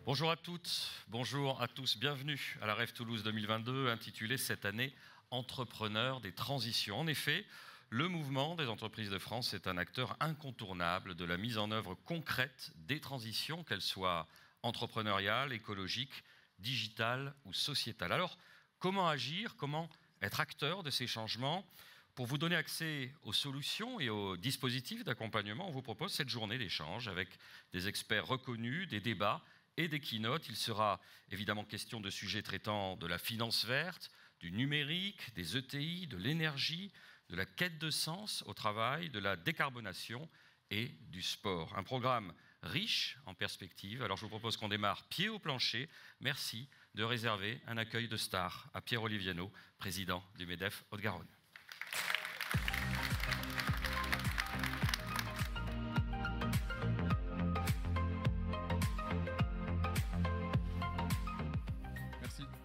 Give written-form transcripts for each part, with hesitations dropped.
Bonjour à toutes, bonjour à tous, bienvenue à la REF Toulouse 2022 intitulée cette année Entrepreneurs des transitions. En effet, le mouvement des entreprises de France est un acteur incontournable de la mise en œuvre concrète des transitions, qu'elles soient entrepreneuriales, écologiques, digitales ou sociétales. Alors, comment agir, comment être acteur de ces changements? Pour vous donner accès aux solutions et aux dispositifs d'accompagnement, on vous propose cette journée d'échange avec des experts reconnus, des débats et des keynotes. Il sera évidemment question de sujets traitant de la finance verte, du numérique, des ETI, de l'énergie, de la quête de sens au travail, de la décarbonation et du sport. Un programme riche en perspectives. Alors je vous propose qu'on démarre pied au plancher. Merci de réserver un accueil de star à Pierre Oliviano, président du MEDEF Haute-Garonne.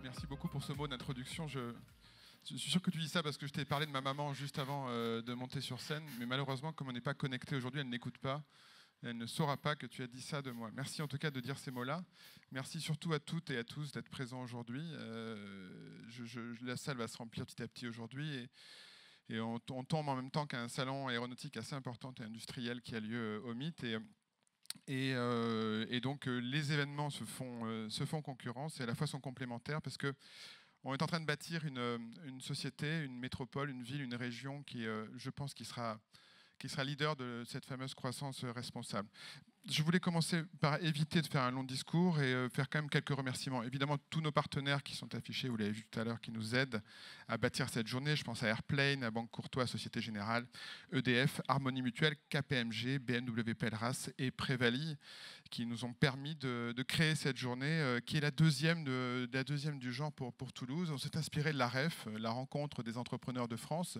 Merci beaucoup pour ce mot d'introduction. Je suis sûr que tu dis ça parce que je t'ai parlé de ma maman juste avant de monter sur scène, mais malheureusement, comme on n'est pas connecté aujourd'hui, elle n'écoute pas. Elle ne saura pas que tu as dit ça de moi. Merci en tout cas de dire ces mots-là. Merci surtout à toutes et à tous d'être présents aujourd'hui. La salle va se remplir petit à petit aujourd'hui et on tombe en même temps qu'un salon aéronautique assez important et industriel qui a lieu au MIT. Et donc les événements se font concurrence et à la fois sont complémentaires parce que on est en train de bâtir une société, une métropole, une ville, une région qui, je pense, qui sera leader de cette fameuse croissance responsable. Je voulais commencer par éviter de faire un long discours et faire quand même quelques remerciements. Évidemment, tous nos partenaires qui sont affichés, vous l'avez vu tout à l'heure, qui nous aident à bâtir cette journée. Je pense à Airplane, à Banque Courtois, Société Générale, EDF, Harmonie Mutuelle, KPMG, BMW Pelleras et Prévalie, qui nous ont permis de créer cette journée qui est la deuxième du genre pour Toulouse. On s'est inspiré de la REF, la rencontre des entrepreneurs de France,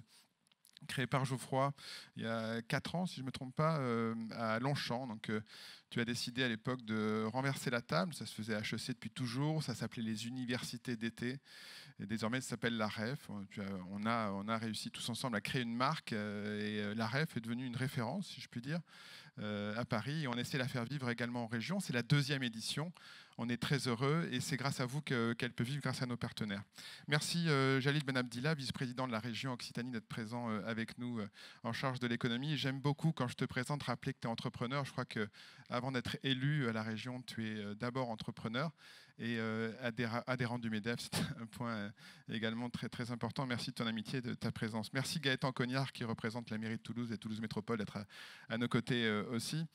créé par Geoffroy il y a 4 ans, si je ne me trompe pas, à Longchamp. Donc, tu as décidé à l'époque de renverser la table. Ça se faisait à HEC depuis toujours. Ça s'appelait les universités d'été. Et désormais, ça s'appelle la REF. On a réussi tous ensemble à créer une marque. Et la REF est devenue une référence, si je puis dire, à Paris. Et on essaie de la faire vivre également en région. C'est la 2e édition. On est très heureux et c'est grâce à vous qu'elle peut vivre, grâce à nos partenaires. Merci Jalil Benabdillah, vice-président de la région Occitanie, d'être présent avec nous en charge de l'économie. J'aime beaucoup quand je te présente rappeler que tu es entrepreneur. Je crois qu'avant d'être élu à la région, tu es d'abord entrepreneur et adhérent du MEDEF. C'est un point également très, très important. Merci de ton amitié et de ta présence. Merci Gaëtan Cognard qui représente la mairie de Toulouse et Toulouse Métropole d'être à nos côtés aussi.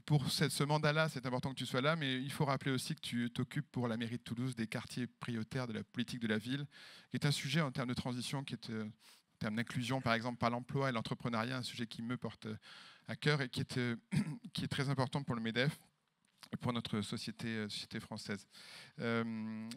Pour ce mandat-là, c'est important que tu sois là, mais il faut rappeler aussi que tu t'occupes pour la mairie de Toulouse des quartiers prioritaires de la politique de la ville, qui est un sujet en termes de transition, qui est en termes d'inclusion, par exemple, par l'emploi et l'entrepreneuriat, un sujet qui me porte à cœur et qui est très important pour le MEDEF et pour notre société française.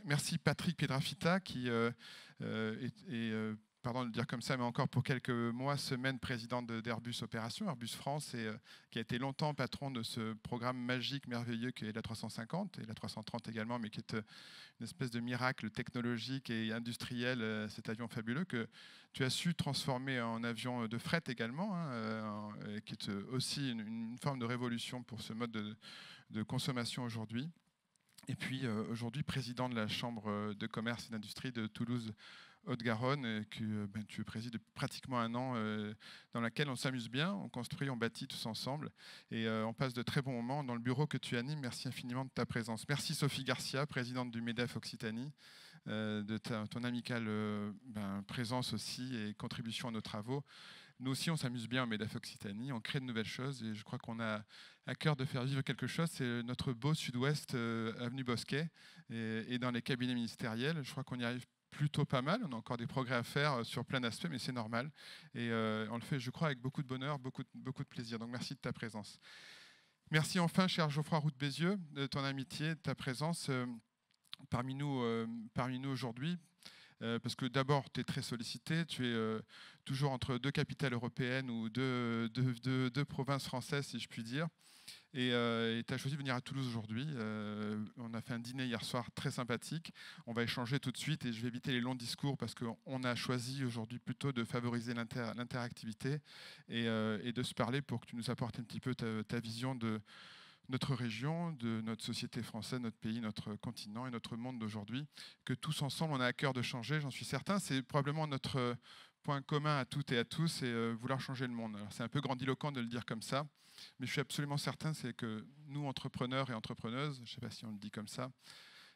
Merci Patrick Piedrafita, qui est pardon de le dire comme ça, mais encore pour quelques mois, semaines, président d'Airbus Opération, Airbus France, et qui a été longtemps patron de ce programme magique, merveilleux qui est la 350 et la 330 également, mais qui est une espèce de miracle technologique et industriel, cet avion fabuleux que tu as su transformer en avion de fret également, hein, qui est aussi une forme de révolution pour ce mode de consommation aujourd'hui. Et puis aujourd'hui, président de la Chambre de commerce et d'industrie de Toulouse Haute-Garonne, que tu présides depuis pratiquement 1 an, dans laquelle on s'amuse bien, on construit, on bâtit tous ensemble, et on passe de très bons moments dans le bureau que tu animes. Merci infiniment de ta présence. Merci Sophie Garcia, présidente du MEDEF Occitanie, de ton amicale présence aussi et contribution à nos travaux. Nous aussi, on s'amuse bien au MEDEF Occitanie, on crée de nouvelles choses, et je crois qu'on a à cœur de faire vivre quelque chose. C'est notre beau sud-ouest, avenue Bosquet, et dans les cabinets ministériels. Je crois qu'on y arrive plutôt pas mal. On a encore des progrès à faire sur plein d'aspects, mais c'est normal. Et on le fait, je crois, avec beaucoup de bonheur, beaucoup de plaisir. Donc merci de ta présence. Merci enfin, cher Geoffroy Roux de Bézieux, de ton amitié, de ta présence parmi nous aujourd'hui. Parce que d'abord, tu es très sollicité, tu es toujours entre 2 capitales européennes ou deux provinces françaises, si je puis dire. Et tu as choisi de venir à Toulouse aujourd'hui. On a fait un dîner hier soir très sympathique. On va échanger tout de suite et je vais éviter les longs discours parce qu'on a choisi aujourd'hui plutôt de favoriser l'interactivité et de se parler pour que tu nous apportes un petit peu ta vision de notre région, de notre société française, notre pays, notre continent et notre monde d'aujourd'hui, que tous ensemble, on a à cœur de changer, j'en suis certain. C'est probablement notre point commun à toutes et à tous, c'est vouloir changer le monde. C'est un peu grandiloquent de le dire comme ça, mais je suis absolument certain, c'est que nous, entrepreneurs et entrepreneuses, je ne sais pas si on le dit comme ça,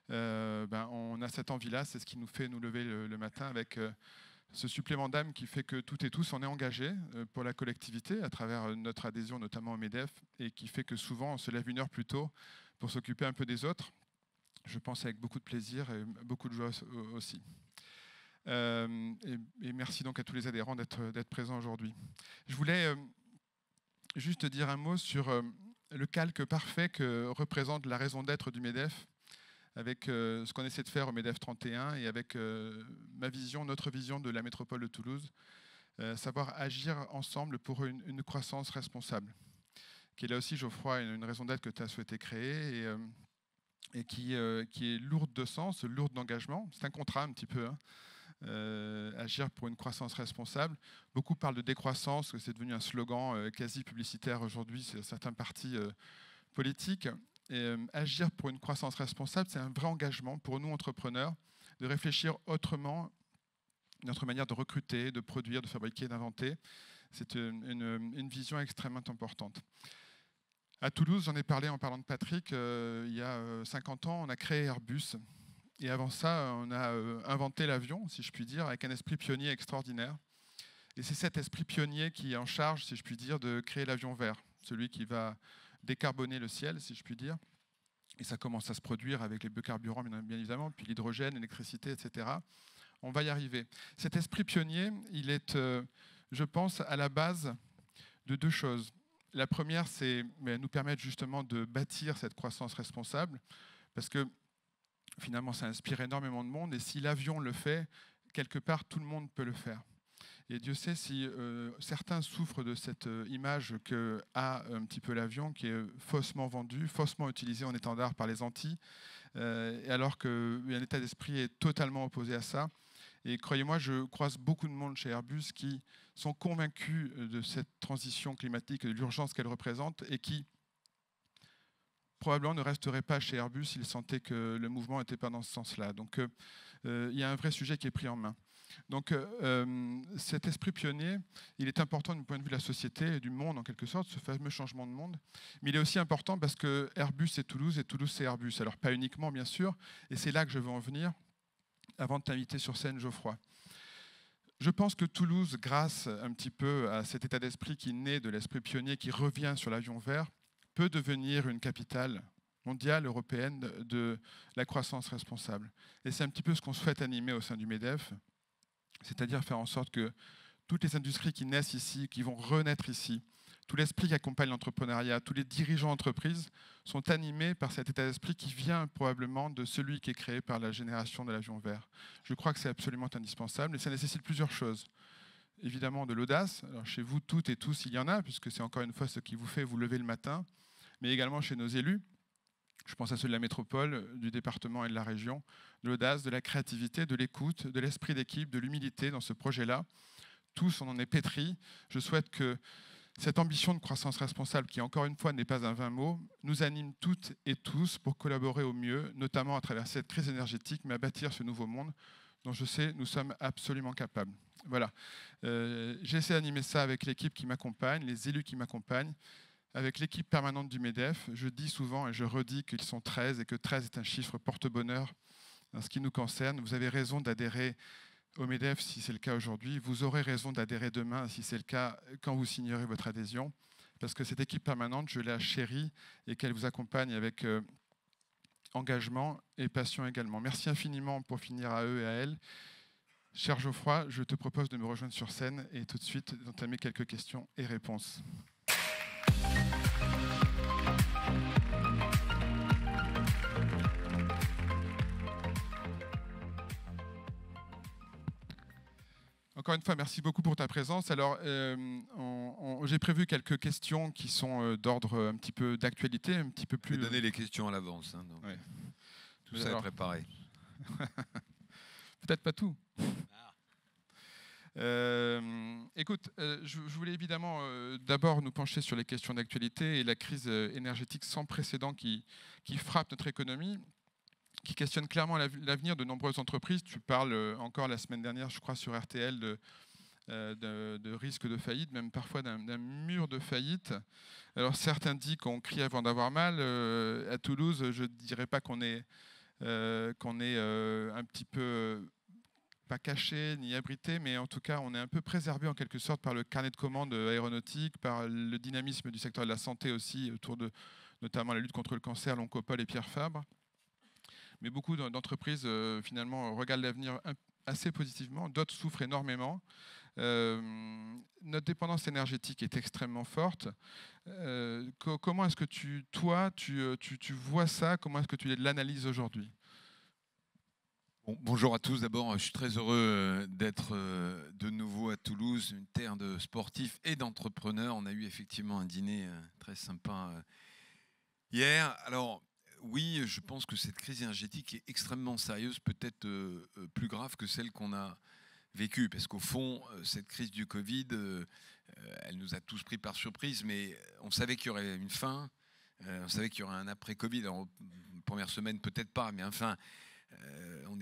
on a cette envie-là, c'est ce qui nous fait nous lever le matin avec ce supplément d'âme qui fait que toutes et tous, on est engagés pour la collectivité à travers notre adhésion notamment au MEDEF et qui fait que souvent on se lève une heure plus tôt pour s'occuper un peu des autres. Je pense avec beaucoup de plaisir et beaucoup de joie aussi. Et merci donc à tous les adhérents d'être présents aujourd'hui. Je voulais juste dire un mot sur le calque parfait que représente la raison d'être du MEDEF avec ce qu'on essaie de faire au MEDEF 31 et avec ma vision, notre vision de la métropole de Toulouse, savoir agir ensemble pour une croissance responsable, qui est là aussi, Geoffroy, une raison d'être que tu as souhaité créer et qui est lourde de sens, lourde d'engagement. C'est un contrat un petit peu, hein. Agir pour une croissance responsable. Beaucoup parlent de décroissance, que c'est devenu un slogan quasi publicitaire aujourd'hui, c'est certains partis politiques. Et, agir pour une croissance responsable, c'est un vrai engagement pour nous, entrepreneurs, de réfléchir autrement notre manière de recruter, de produire, de fabriquer, d'inventer. C'est une vision extrêmement importante. À Toulouse, j'en ai parlé en parlant de Patrick, il y a 50 ans, on a créé Airbus. Et avant ça, on a inventé l'avion, si je puis dire, avec un esprit pionnier extraordinaire. Et c'est cet esprit pionnier qui est en charge, si je puis dire, de créer l'avion vert, celui qui va décarboner le ciel, si je puis dire. Et ça commence à se produire avec les biocarburants, bien évidemment, puis l'hydrogène, l'électricité, etc. On va y arriver. Cet esprit pionnier, il est, je pense, à la base de deux choses. La première, c'est nous permettre justement de bâtir cette croissance responsable, parce que finalement, ça inspire énormément de monde, et si l'avion le fait, quelque part, tout le monde peut le faire. Et Dieu sait si certains souffrent de cette image qu'a un petit peu l'avion, qui est faussement vendu, faussement utilisé en étendard par les Antilles, alors qu'un état d'esprit est totalement opposé à ça. Et croyez-moi, je croise beaucoup de monde chez Airbus qui sont convaincus de cette transition climatique et de l'urgence qu'elle représente et qui probablement ne resteraient pas chez Airbus s'ils sentaient que le mouvement n'était pas dans ce sens-là. Donc il y a un vrai sujet qui est pris en main. Donc cet esprit pionnier, il est important du point de vue de la société et du monde en quelque sorte, ce fameux changement de monde. Mais il est aussi important parce que Airbus c'est Toulouse et Toulouse c'est Airbus. Alors pas uniquement bien sûr, et c'est là que je veux en venir avant de t'inviter sur scène, Geoffroy. Je pense que Toulouse, grâce un petit peu à cet état d'esprit qui naît de l'esprit pionnier qui revient sur l'avion vert, peut devenir une capitale mondiale, européenne de la croissance responsable. Et c'est un petit peu ce qu'on souhaite animer au sein du MEDEF, c'est-à-dire faire en sorte que toutes les industries qui naissent ici, qui vont renaître ici, tout l'esprit qui accompagne l'entrepreneuriat, tous les dirigeants d'entreprise sont animés par cet état d'esprit qui vient probablement de celui qui est créé par la génération de l'avion vert. Je crois que c'est absolument indispensable et ça nécessite plusieurs choses. Évidemment de l'audace, alors chez vous toutes et tous il y en a, puisque c'est encore une fois ce qui vous fait vous lever le matin, mais également chez nos élus. Je pense à ceux de la métropole, du département et de la région, de l'audace, de la créativité, de l'écoute, de l'esprit d'équipe, de l'humilité dans ce projet-là. Tous, on en est pétris. Je souhaite que cette ambition de croissance responsable, qui encore une fois n'est pas un vain mot, nous anime toutes et tous pour collaborer au mieux, notamment à travers cette crise énergétique, mais à bâtir ce nouveau monde dont je sais nous sommes absolument capables. Voilà. J'essaie d'animer ça avec l'équipe qui m'accompagne, les élus qui m'accompagnent, avec l'équipe permanente du MEDEF. Je dis souvent et je redis qu'ils sont 13 et que 13 est un chiffre porte-bonheur en ce qui nous concerne. Vous avez raison d'adhérer au MEDEF si c'est le cas aujourd'hui. Vous aurez raison d'adhérer demain si c'est le cas quand vous signerez votre adhésion. Parce que cette équipe permanente, je la chéris et qu'elle vous accompagne avec engagement et passion également. Merci infiniment pour finir à eux et à elles. Cher Geoffroy, je te propose de me rejoindre sur scène et tout de suite d'entamer quelques questions et réponses. Encore une fois, merci beaucoup pour ta présence. Alors, j'ai prévu quelques questions qui sont d'ordre un petit peu d'actualité, un petit peu plus... Je vais donner les questions à l'avance. Hein, ouais. Tout ça est préparé. Peut-être pas tout. Écoute, je voulais évidemment d'abord nous pencher sur les questions d'actualité et la crise énergétique sans précédent qui frappe notre économie, qui questionne clairement l'avenir de nombreuses entreprises. Tu parles encore la semaine dernière, je crois, sur RTL de risque de faillite, même parfois d'un mur de faillite. Alors certains disent qu'on crie avant d'avoir mal. À Toulouse, je ne dirais pas qu'on est un petit peu pas caché ni abrité, mais en tout cas on est un peu préservé en quelque sorte par le carnet de commandes aéronautique, par le dynamisme du secteur de la santé aussi, autour de notamment la lutte contre le cancer, l'Oncopole et Pierre Fabre. Mais beaucoup d'entreprises finalement regardent l'avenir assez positivement, d'autres souffrent énormément. Notre dépendance énergétique est extrêmement forte. Comment est-ce que tu vois ça? Comment est-ce que tu l'analyses aujourd'hui? Bonjour à tous. D'abord, je suis très heureux d'être de nouveau à Toulouse, une terre de sportifs et d'entrepreneurs. On a eu effectivement un dîner très sympa hier. Alors, oui, je pense que cette crise énergétique est extrêmement sérieuse, peut-être plus grave que celle qu'on a vécue. Parce qu'au fond, cette crise du Covid, elle nous a tous pris par surprise, mais on savait qu'il y aurait une fin, on savait qu'il y aurait un après-Covid. Alors, première semaine, peut-être pas, mais enfin, on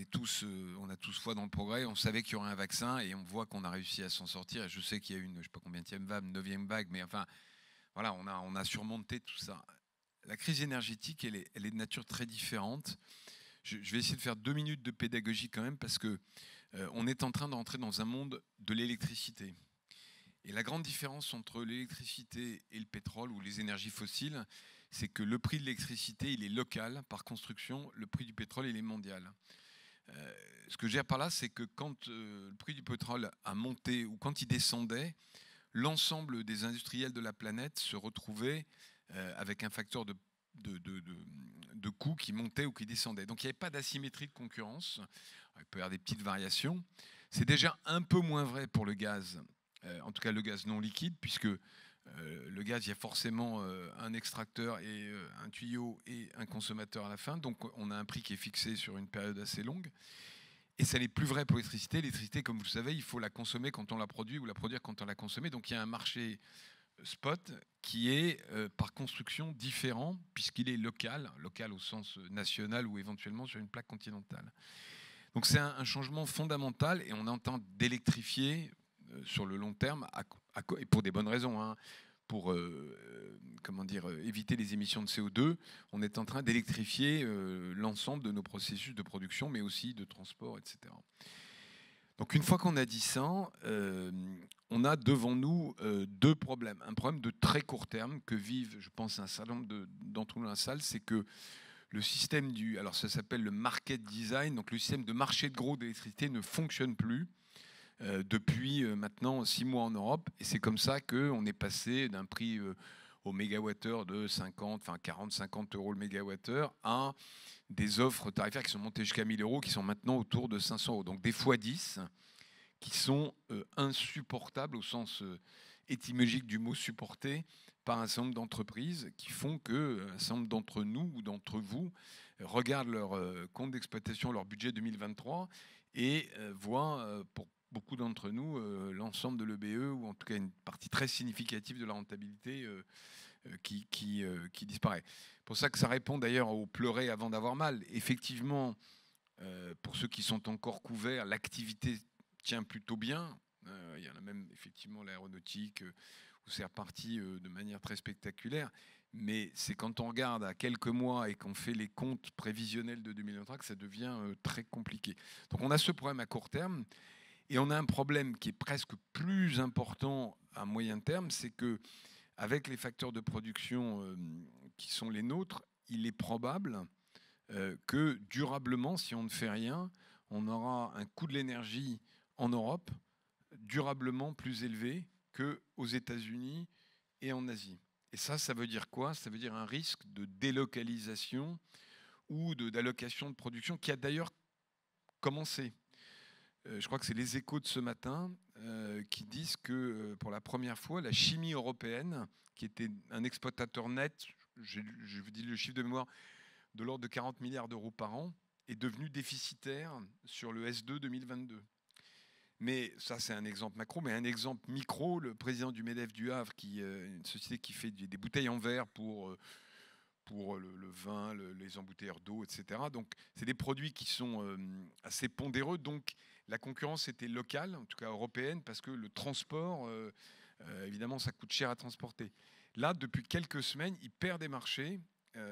a tous foi dans le progrès. On savait qu'il y aurait un vaccin et on voit qu'on a réussi à s'en sortir. Et je sais qu'il y a une, je ne sais pas combienième vague, 9e vague, mais enfin, voilà, on a surmonté tout ça. La crise énergétique, elle est de nature très différente. Je vais essayer de faire 2 minutes de pédagogie quand même, parce que on est en train d'entrer dans un monde de l'électricité. Et la grande différence entre l'électricité et le pétrole ou les énergies fossiles, c'est que le prix de l'électricité, il est local par construction, le prix du pétrole, il est mondial. Ce que je veux dire par là, c'est que quand le prix du pétrole a monté ou quand il descendait, l'ensemble des industriels de la planète se retrouvaient avec un facteur de coût qui montait ou qui descendait. Donc il n'y avait pas d'asymétrie de concurrence. Il peut y avoir des petites variations. C'est déjà un peu moins vrai pour le gaz, en tout cas le gaz non liquide, puisque le gaz, il y a forcément un extracteur et un tuyau et un consommateur à la fin. Donc on a un prix qui est fixé sur une période assez longue. Et ça n'est plus vrai pour l'électricité. L'électricité, comme vous le savez, il faut la consommer quand on la produit ou la produire quand on l'a consommée. Donc il y a un marché spot qui est par construction différent, puisqu'il est local au sens national ou éventuellement sur une plaque continentale. Donc c'est un changement fondamental et on est en train d'électrifier sur le long terme, et pour des bonnes raisons, hein, pour éviter les émissions de CO2, on est en train d'électrifier l'ensemble de nos processus de production, mais aussi de transport, etc. Donc une fois qu'on a dit ça, on a devant nous 2 problèmes. Un problème de très court terme que vivent, je pense, un certain nombre d'entre nous dans la salle, c'est que le système alors ça s'appelle le market design, donc le système de marché de gros d'électricité ne fonctionne plus depuis maintenant 6 mois en Europe. Et c'est comme ça qu'on est passé d'un prix au mégawattheure de 40-50 euros le mégawattheure à des offres tarifaires qui sont montées jusqu'à 1 000 euros, qui sont maintenant autour de 500 euros. Donc des fois 10 qui sont insupportables au sens étymologique du mot supporter par un certain nombre d'entreprises qui font qu'un certain nombre d'entre nous ou d'entre vous regardent leur compte d'exploitation, leur budget 2023 et voient pour beaucoup d'entre nous l'ensemble de l'EBE ou en tout cas une partie très significative de la rentabilité qui disparaît. C'est pour ça que ça répond d'ailleurs au pleurer avant d'avoir mal. Effectivement, pour ceux qui sont encore couverts, l'activité tient plutôt bien. Il y en a même effectivement l'aéronautique où c'est reparti de manière très spectaculaire. Mais c'est quand on regarde à quelques mois et qu'on fait les comptes prévisionnels de 2023 que ça devient très compliqué. Donc on a ce problème à court terme et on a un problème qui est presque plus important à moyen terme, c'est que avec les facteurs de production qui sont les nôtres, il est probable que durablement, si on ne fait rien, on aura un coût de l'énergie en Europe durablement plus élevé qu'aux États-Unis et en Asie. Et ça veut dire quoi? Ça veut dire un risque de délocalisation ou d'allocation de production qui a d'ailleurs commencé. Je crois que c'est les Échos de ce matin qui disent que pour la première fois, la chimie européenne, qui était un exploitateur net, je vous dis le chiffre de mémoire, de l'ordre de 40 milliards d'euros par an, est devenue déficitaire sur le S2 2022. Mais ça, c'est un exemple macro. Mais un exemple micro, le président du MEDEF du Havre, une société qui fait des bouteilles en verre pour le vin, les embouteilleurs d'eau, etc. Donc, c'est des produits qui sont assez pondéreux. Donc, la concurrence était locale, en tout cas européenne, parce que le transport, évidemment, ça coûte cher à transporter. Là, depuis quelques semaines, il perd des marchés,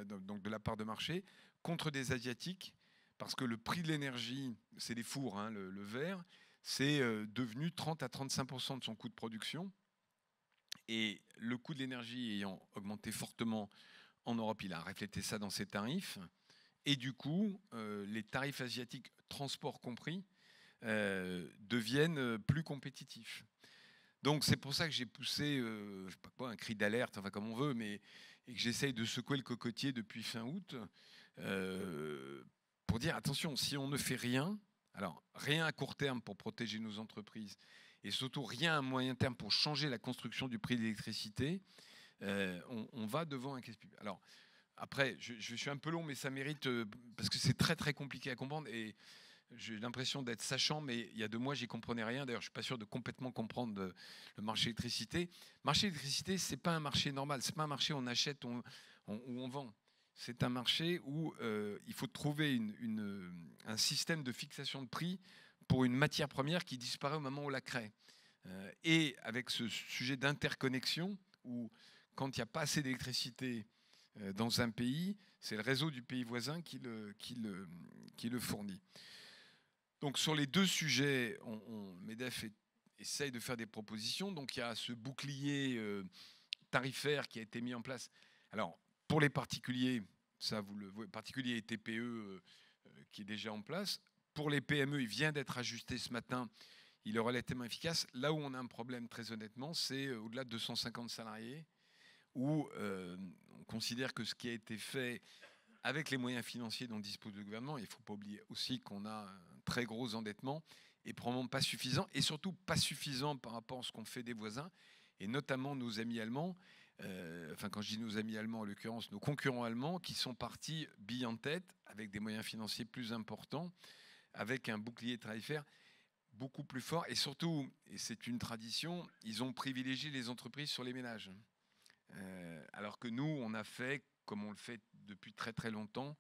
donc de la part de marché, contre des Asiatiques, parce que le prix de l'énergie, c'est les fours, hein, le verre, c'est devenu 30 à 35% de son coût de production. Et le coût de l'énergie ayant augmenté fortement en Europe, il a reflété ça dans ses tarifs. Et du coup, les tarifs asiatiques, transport compris, deviennent plus compétitifs. Donc c'est pour ça que j'ai poussé, je sais pas quoi, un cri d'alerte, enfin comme on veut, mais et que j'essaye de secouer le cocotier depuis fin août, pour dire attention, si on ne fait rien, alors rien à court terme pour protéger nos entreprises, et surtout rien à moyen terme pour changer la construction du prix de l'électricité, on va devant un casse pipe. Alors après, je suis un peu long, mais ça mérite, parce que c'est très très compliqué à comprendre, et j'ai l'impression d'être sachant, mais il y a 2 mois, j'y comprenais rien. D'ailleurs, je suis pas sûr de complètement comprendre le marché électricité. Le marché électricité, c'est pas un marché normal. C'est pas un marché où on achète ou on vend. C'est un marché où il faut trouver un système de fixation de prix pour une matière première qui disparaît au moment où on la crée. Et avec ce sujet d'interconnexion, où quand il n'y a pas assez d'électricité dans un pays, c'est le réseau du pays voisin qui le fournit. Donc sur les 2 sujets, MEDEF essaye de faire des propositions. Donc il y a ce bouclier tarifaire qui a été mis en place. Alors pour les particuliers, ça vous le voyez, particuliers et TPE qui est déjà en place. Pour les PME, il vient d'être ajusté ce matin. Il est relativement efficace. Là où on a un problème, très honnêtement, c'est au-delà de 250 salariés, où on considère que ce qui a été fait avec les moyens financiers dont dispose le gouvernement, il ne faut pas oublier aussi qu'on a un très gros endettement, et probablement pas suffisant, et surtout pas suffisant par rapport à ce qu'on fait des voisins, et notamment nos amis allemands, enfin quand je dis nos amis allemands, en l'occurrence nos concurrents allemands, qui sont partis billes en tête, avec des moyens financiers plus importants, avec un bouclier tarifaire beaucoup plus fort, et surtout, et c'est une tradition, ils ont privilégié les entreprises sur les ménages. Alors que nous, on a fait, comme on le fait depuis très très longtemps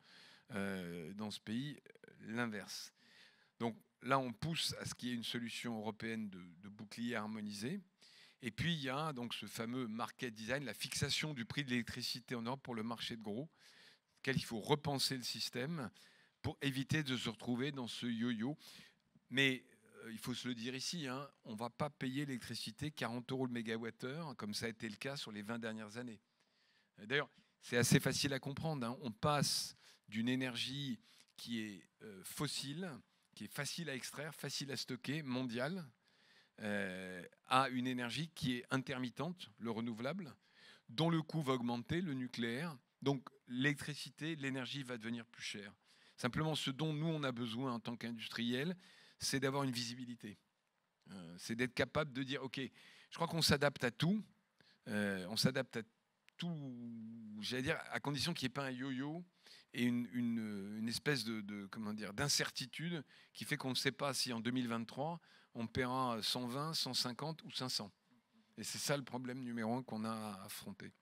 dans ce pays, l'inverse. Donc là, on pousse à ce qu'il y ait une solution européenne de bouclier harmonisé. Et puis, il y a donc ce fameux market design, la fixation du prix de l'électricité en Europe pour le marché de gros, auquel il faut repenser le système pour éviter de se retrouver dans ce yo-yo. Mais il faut se le dire ici, hein, on ne va pas payer l'électricité 40 € le mégawattheure, comme ça a été le cas sur les 20 dernières années. D'ailleurs, c'est assez facile à comprendre. Hein. On passe d'une énergie qui est fossile, qui est facile à extraire, facile à stocker, mondiale, à une énergie qui est intermittente, le renouvelable, dont le coût va augmenter, le nucléaire. Donc l'électricité, l'énergie va devenir plus chère. Simplement, ce dont nous, on a besoin en tant qu'industriels, c'est d'avoir une visibilité. C'est d'être capable de dire, OK, je crois qu'on s'adapte à tout. On s'adapte à tout, j'allais dire, à condition qu'il n'y ait pas un yo-yo et une espèce comment dire, d'incertitude qui fait qu'on ne sait pas si en 2023, on paiera 120, 150 ou 500. Et c'est ça le problème numéro 1 qu'on a à affronter.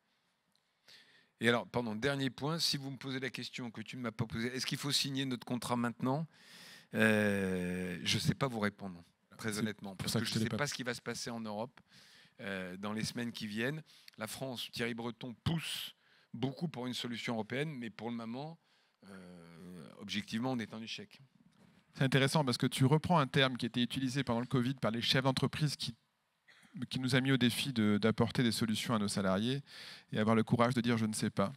Et alors, pardon, dernier point, si vous me posez la question que tu ne m'as pas posée, est-ce qu'il faut signer notre contrat maintenant ? Je ne sais pas vous répondre, très honnêtement, parce que je ne sais pas ce qui va se passer en Europe dans les semaines qui viennent. La France, Thierry Breton pousse beaucoup pour une solution européenne, mais pour le moment, objectivement, on est en échec. C'est intéressant parce que tu reprends un terme qui était utilisé pendant le Covid par les chefs d'entreprise qui nous a mis au défi d'apporter des solutions à nos salariés et avoir le courage de dire « je ne sais pas ».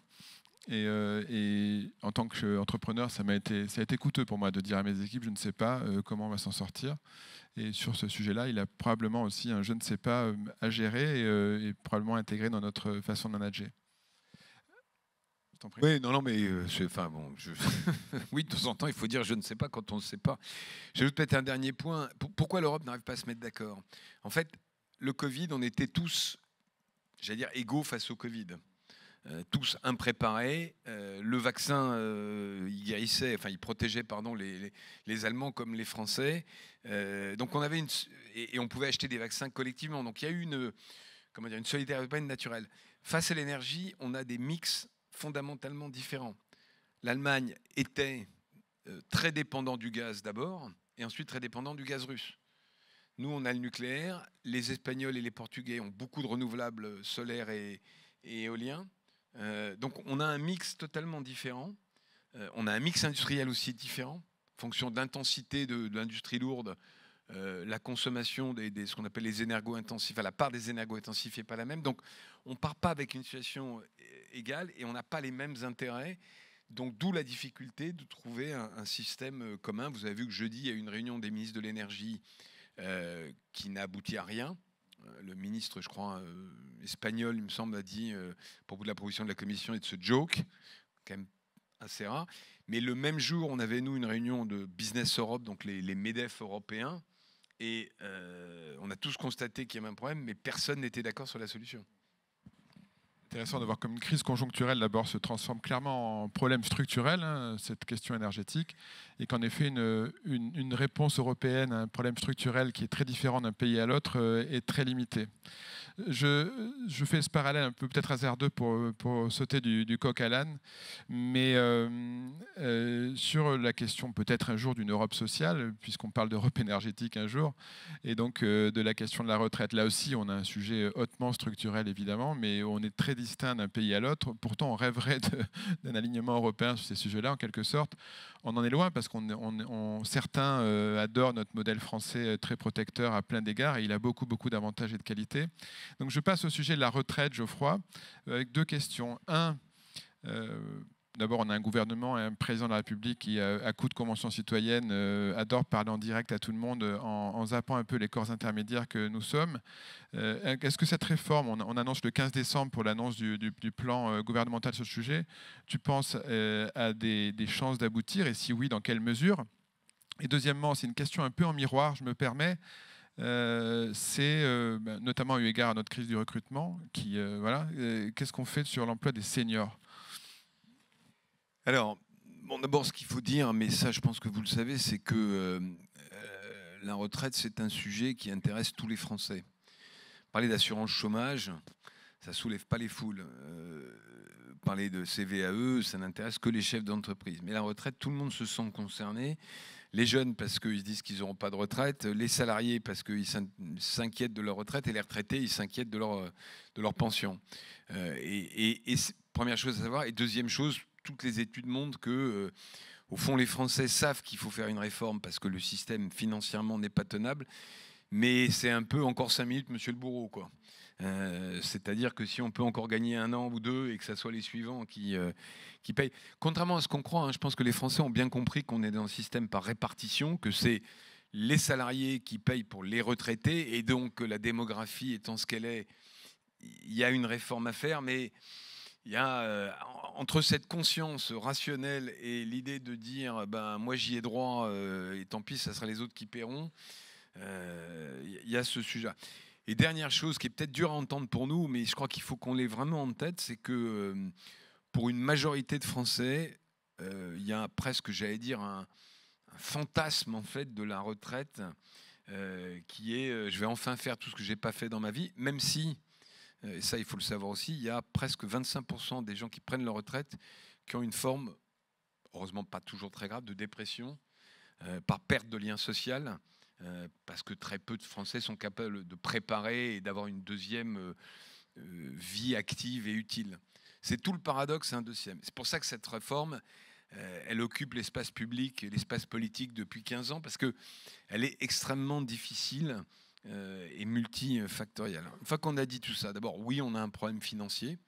Et en tant qu'entrepreneur, ça a été coûteux pour moi de dire à mes équipes, je ne sais pas comment on va s'en sortir. Et sur ce sujet-là, il a probablement aussi un je ne sais pas à gérer et probablement intégré dans notre façon de manager. Oui, non, mais oui, de temps en temps, il faut dire je ne sais pas quand on ne sait pas. J'ajoute peut-être un dernier point. Pourquoi l'Europe n'arrive pas à se mettre d'accord ? En fait, le Covid, on était tous, j'allais dire, égaux face au Covid. tous impréparés. Le vaccin, il guérissait, enfin il protégeait pardon, les Allemands comme les Français. Donc on avait et on pouvait acheter des vaccins collectivement. Donc il y a eu une solidarité européenne naturelle. Face à l'énergie, on a des mix fondamentalement différents. L'Allemagne était très dépendant du gaz d'abord, et ensuite très dépendant du gaz russe. Nous, on a le nucléaire. Les Espagnols et les Portugais ont beaucoup de renouvelables solaires et éoliens. Donc on a un mix totalement différent. On a un mix industriel aussi différent, en fonction de l'intensité de l'industrie lourde. La consommation de ce qu'on appelle les énergo-intensifs, la part des énergo-intensifs n'est pas la même. Donc on ne part pas avec une situation égale et on n'a pas les mêmes intérêts. Donc d'où la difficulté de trouver un système commun. Vous avez vu que jeudi, il y a eu une réunion des ministres de l'énergie qui n'a abouti à rien. Le ministre, je crois, espagnol, il me semble, a dit, à propos de la proposition de la Commission, it's a joke, quand même assez rare. Mais le même jour, on avait, nous, une réunion de Business Europe, donc les MEDEF européens, et on a tous constaté qu'il y avait un problème, mais personne n'était d'accord sur la solution. Intéressant de voir comme une crise conjoncturelle d'abord se transforme clairement en problème structurel, hein, cette question énergétique, et qu'en effet une réponse européenne à un problème structurel qui est très différent d'un pays à l'autre est très limitée. Je fais ce parallèle un peu peut-être hasardeux pour sauter du coq à l'âne, mais sur la question peut-être un jour d'une Europe sociale, puisqu'on parle d'Europe énergétique un jour, et donc de la question de la retraite. Là aussi, on a un sujet hautement structurel évidemment, mais on est très distinct d'un pays à l'autre. Pourtant, on rêverait d'un alignement européen sur ces sujets-là, en quelque sorte. On en est loin parce que certains adorent notre modèle français très protecteur à plein d'égards, et il a beaucoup d'avantages et de qualités. Donc je passe au sujet de la retraite, Geoffroy, avec deux questions. D'abord, on a un gouvernement et un président de la République qui, à coup de convention citoyenne, adore parler en direct à tout le monde en zappant un peu les corps intermédiaires que nous sommes. Est-ce que cette réforme, on annonce le 15 décembre pour l'annonce du plan gouvernemental sur ce sujet, tu penses à des chances d'aboutir, et si oui, dans quelle mesure? Et deuxièmement, c'est une question un peu en miroir, je me permets. C'est notamment eu égard à notre crise du recrutement, qu'est-ce qu'on fait sur l'emploi des seniors? Alors, bon, d'abord, ce qu'il faut dire, mais ça, je pense que vous le savez, c'est que la retraite, c'est un sujet qui intéresse tous les Français. Parler d'assurance chômage, ça ne soulève pas les foules. Parler de CVAE, ça n'intéresse que les chefs d'entreprise. Mais la retraite, tout le monde se sent concerné. Les jeunes parce qu'ils se disent qu'ils n'auront pas de retraite, les salariés parce qu'ils s'inquiètent de leur retraite, et les retraités, ils s'inquiètent de leur pension. Première chose à savoir. Et deuxième chose, toutes les études montrent que, au fond, les Français savent qu'il faut faire une réforme parce que le système financièrement n'est pas tenable. Mais c'est un peu encore 5 minutes, monsieur le bourreau, quoi. C'est-à-dire que si on peut encore gagner 1 an ou 2 et que ce soit les suivants qui payent. Contrairement à ce qu'on croit, hein, je pense que les Français ont bien compris qu'on est dans un système par répartition, que c'est les salariés qui payent pour les retraités, et donc la démographie étant ce qu'elle est, il y a une réforme à faire, mais il y a entre cette conscience rationnelle et l'idée de dire moi j'y ai droit et tant pis, ça sera les autres qui paieront, il y a ce sujet. Et dernière chose qui est peut-être dure à entendre pour nous, mais je crois qu'il faut qu'on l'ait vraiment en tête, c'est que pour une majorité de Français, il y a presque, j'allais dire, un fantasme en fait de la retraite qui est je vais enfin faire tout ce que j'ai pas fait dans ma vie, même si, et ça il faut le savoir aussi, il y a presque 25% des gens qui prennent leur retraite qui ont une forme, heureusement pas toujours très grave, de dépression par perte de lien social. Parce que très peu de Français sont capables de préparer et d'avoir une deuxième vie active et utile. C'est tout le paradoxe, un deuxième. C'est pour ça que cette réforme, elle occupe l'espace public et l'espace politique depuis 15 ans, parce qu'elle est extrêmement difficile et multifactorielle. Une fois qu'on a dit tout ça, d'abord, oui, on a un problème financier.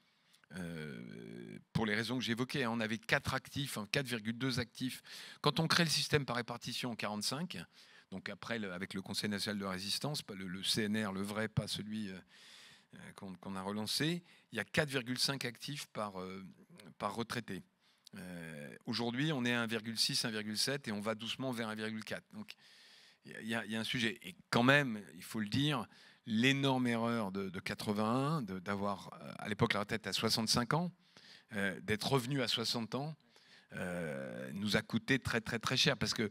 Pour les raisons que j'évoquais, on avait 4 actifs, 4,2 actifs. Quand on crée le système par répartition en 45, donc après, avec le Conseil national de résistance, pas le CNR, le vrai, pas celui qu'on a relancé, il y a 4,5 actifs par retraité. Aujourd'hui, on est à 1,6, 1,7 et on va doucement vers 1,4. Donc il y a un sujet. Et quand même, il faut le dire, l'énorme erreur de 81, d'avoir à l'époque la retraite à 65 ans, d'être revenu à 60 ans nous a coûté très très très cher parce que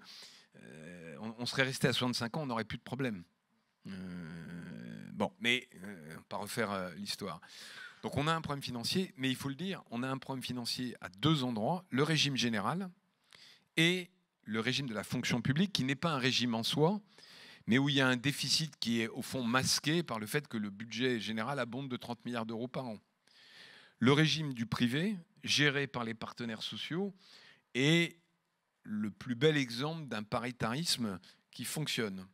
on serait resté à 65 ans, on n'aurait plus de problème. Bon, mais on va pas refaire l'histoire. Donc on a un problème financier, mais il faut le dire, on a un problème financier à deux endroits, le régime général et le régime de la fonction publique, qui n'est pas un régime en soi, mais où il y a un déficit qui est au fond masqué par le fait que le budget général abonde de 30 milliards d'euros par an. Le régime du privé, géré par les partenaires sociaux, est le plus bel exemple d'un paritarisme qui fonctionne.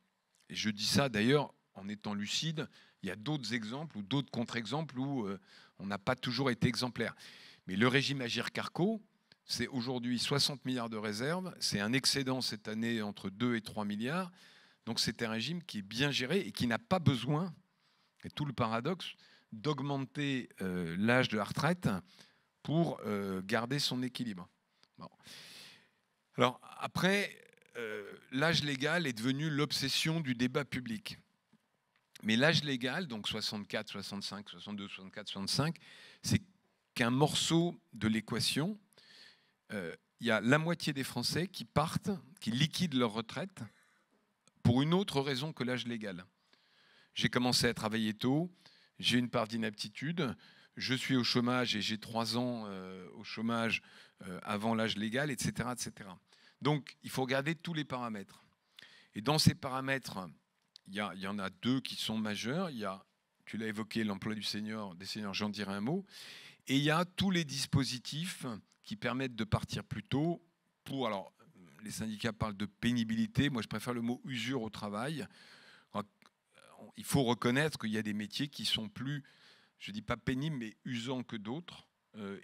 Et je dis ça d'ailleurs en étant lucide, il y a d'autres exemples ou d'autres contre-exemples où on n'a pas toujours été exemplaire. Mais le régime Agirc-Arrco, c'est aujourd'hui 60 milliards de réserves, c'est un excédent cette année entre 2 et 3 milliards, donc c'est un régime qui est bien géré et qui n'a pas besoin, et tout le paradoxe, d'augmenter l'âge de la retraite pour garder son équilibre. Bon. Alors après, l'âge légal est devenu l'obsession du débat public. Mais l'âge légal, donc 64, 65, 62, 64, 65, c'est qu'un morceau de l'équation. Il y a la moitié des Français qui partent, qui liquident leur retraite pour une autre raison que l'âge légal. J'ai commencé à travailler tôt, j'ai une part d'inaptitude, je suis au chômage et j'ai 3 ans au chômage avant l'âge légal, etc., etc. Donc, il faut regarder tous les paramètres. Et dans ces paramètres, il y en a deux qui sont majeurs. Il y a, tu l'as évoqué, l'emploi des seniors, j'en dirai un mot. Et il y a tous les dispositifs qui permettent de partir plus tôt pour, alors, les syndicats parlent de pénibilité, moi je préfère le mot usure au travail. Il faut reconnaître qu'il y a des métiers qui sont plus, je ne dis pas pénibles, mais usants que d'autres.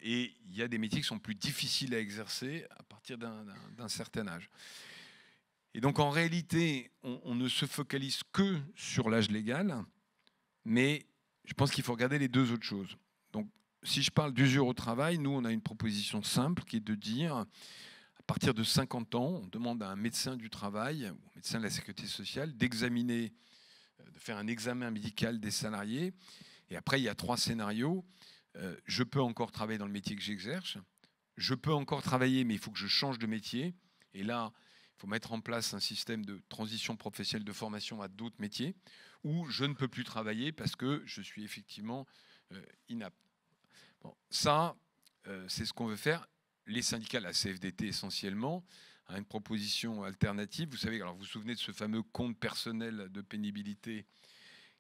Et il y a des métiers qui sont plus difficiles à exercer à partir d'un certain âge. Et donc en réalité, on ne se focalise que sur l'âge légal, mais je pense qu'il faut regarder les deux autres choses. Donc si je parle d'usure au travail, nous on a une proposition simple qui est de dire, à partir de 50 ans, on demande à un médecin du travail, ou un médecin de la sécurité sociale, d'examiner, de faire un examen médical des salariés. Et après, il y a 3 scénarios. Je peux encore travailler dans le métier que j'exerce. Je peux encore travailler, mais il faut que je change de métier. Et là, il faut mettre en place un système de transition professionnelle de formation à d'autres métiers. Ou je ne peux plus travailler parce que je suis effectivement inapte. Bon, ça, c'est ce qu'on veut faire. Les syndicats, la CFDT essentiellement, a une proposition alternative. Vous savez, alors vous vous souvenez de ce fameux compte personnel de pénibilité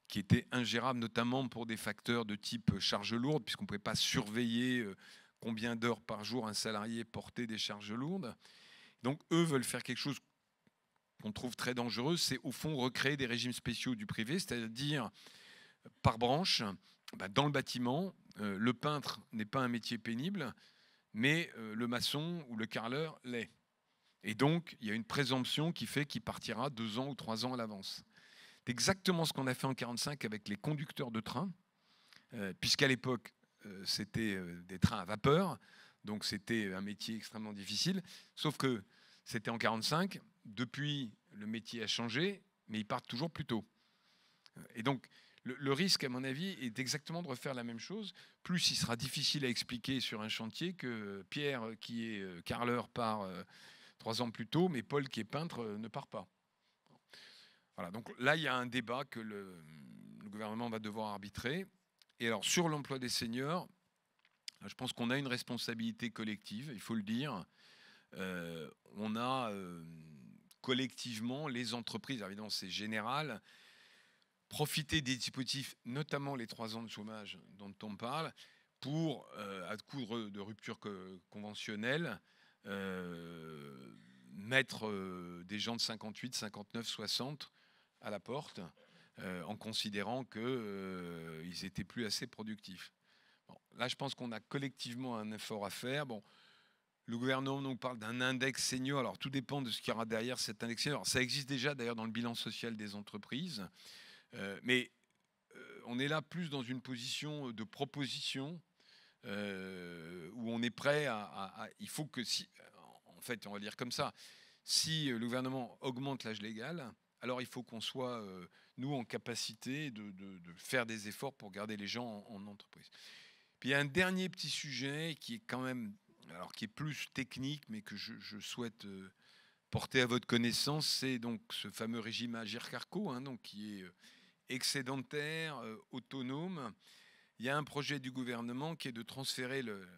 qui était ingérable, notamment pour des facteurs de type charge lourde, puisqu'on ne pouvait pas surveiller combien d'heures par jour un salarié portait des charges lourdes. Donc eux veulent faire quelque chose qu'on trouve très dangereux, c'est au fond recréer des régimes spéciaux du privé, c'est-à-dire par branche, dans le bâtiment, le peintre n'est pas un métier pénible, mais le maçon ou le carreleur l'est. Et donc, il y a une présomption qui fait qu'il partira 2 ans ou 3 ans à l'avance. C'est exactement ce qu'on a fait en 1945 avec les conducteurs de train, puisqu'à l'époque, c'était des trains à vapeur, donc c'était un métier extrêmement difficile, sauf que c'était en 1945, depuis le métier a changé, mais ils partent toujours plus tôt. Et donc, le risque, à mon avis, est exactement de refaire la même chose. Plus il sera difficile à expliquer sur un chantier que Pierre, qui est carreleur, part 3 ans plus tôt, mais Paul, qui est peintre, ne part pas. Voilà, donc là, il y a un débat que le gouvernement va devoir arbitrer. Et alors, sur l'emploi des seniors, je pense qu'on a une responsabilité collective, il faut le dire. On a collectivement, les entreprises, évidemment c'est général, profiter des dispositifs, notamment les 3 ans de chômage dont on parle, pour, à coup de rupture conventionnelle, mettre des gens de 58, 59, 60 à la porte, en considérant qu'ils n'étaient plus assez productifs. Bon, là, je pense qu'on a collectivement un effort à faire. Bon, le gouvernement nous parle d'un index senior. Alors, tout dépend de ce qu'il y aura derrière cet index senior. Alors, ça existe déjà, d'ailleurs, dans le bilan social des entreprises. Mais on est là plus dans une position de proposition où on est prêt il faut que si... En fait, on va dire comme ça. Si le gouvernement augmente l'âge légal, alors il faut qu'on soit, nous, en capacité de faire des efforts pour garder les gens en entreprise. Puis il y a un dernier petit sujet qui est quand même, alors qui est plus technique, mais que je souhaite porter à votre connaissance, c'est donc ce fameux régime Agirc-Arrco, hein, donc qui est excédentaire, autonome. Il y a un projet du gouvernement qui est de transférer le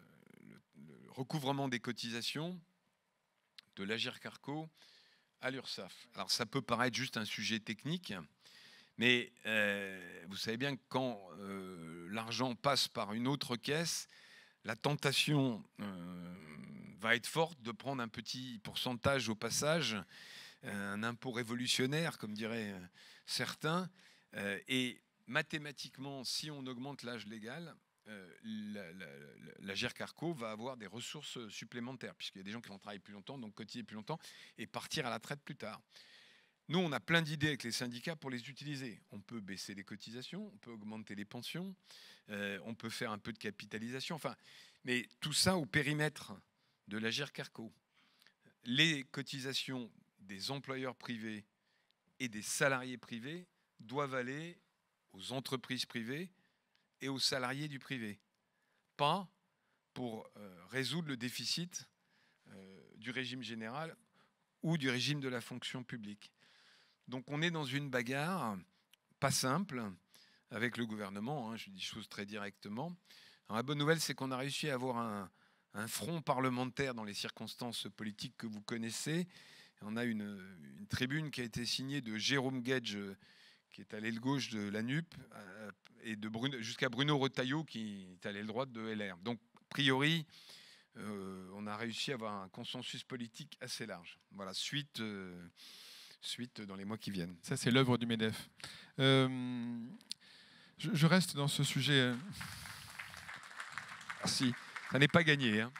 recouvrement des cotisations de l'Agirc-Arrco à l'URSSAF. Alors ça peut paraître juste un sujet technique, mais vous savez bien que quand l'argent passe par une autre caisse, la tentation va être forte de prendre un petit pourcentage au passage, un impôt révolutionnaire, comme diraient certains. Et mathématiquement, si on augmente l'âge légal, l'Agirc-Arrco va avoir des ressources supplémentaires, puisqu'il y a des gens qui vont travailler plus longtemps, donc cotiser plus longtemps, et partir à la retraite plus tard. Nous, on a plein d'idées avec les syndicats pour les utiliser. On peut baisser les cotisations, on peut augmenter les pensions, on peut faire un peu de capitalisation, enfin, mais tout ça au périmètre de l'Agirc-Arrco. Les cotisations des employeurs privés et des salariés privés doivent aller aux entreprises privées et aux salariés du privé, pas pour résoudre le déficit du régime général ou du régime de la fonction publique. Donc on est dans une bagarre pas simple avec le gouvernement, hein, je dis des choses très directement. Alors, la bonne nouvelle, c'est qu'on a réussi à avoir un front parlementaire dans les circonstances politiques que vous connaissez. On a une tribune qui a été signée de Jérôme Guedj, qui est à l'aile gauche de la NUP, et jusqu'à Bruno Retailleau, qui est à l'aile droite de LR. Donc, a priori, on a réussi à avoir un consensus politique assez large. Voilà, suite dans les mois qui viennent. Ça, c'est l'œuvre du MEDEF. Je reste dans ce sujet. Merci. Ça n'est pas gagné, hein.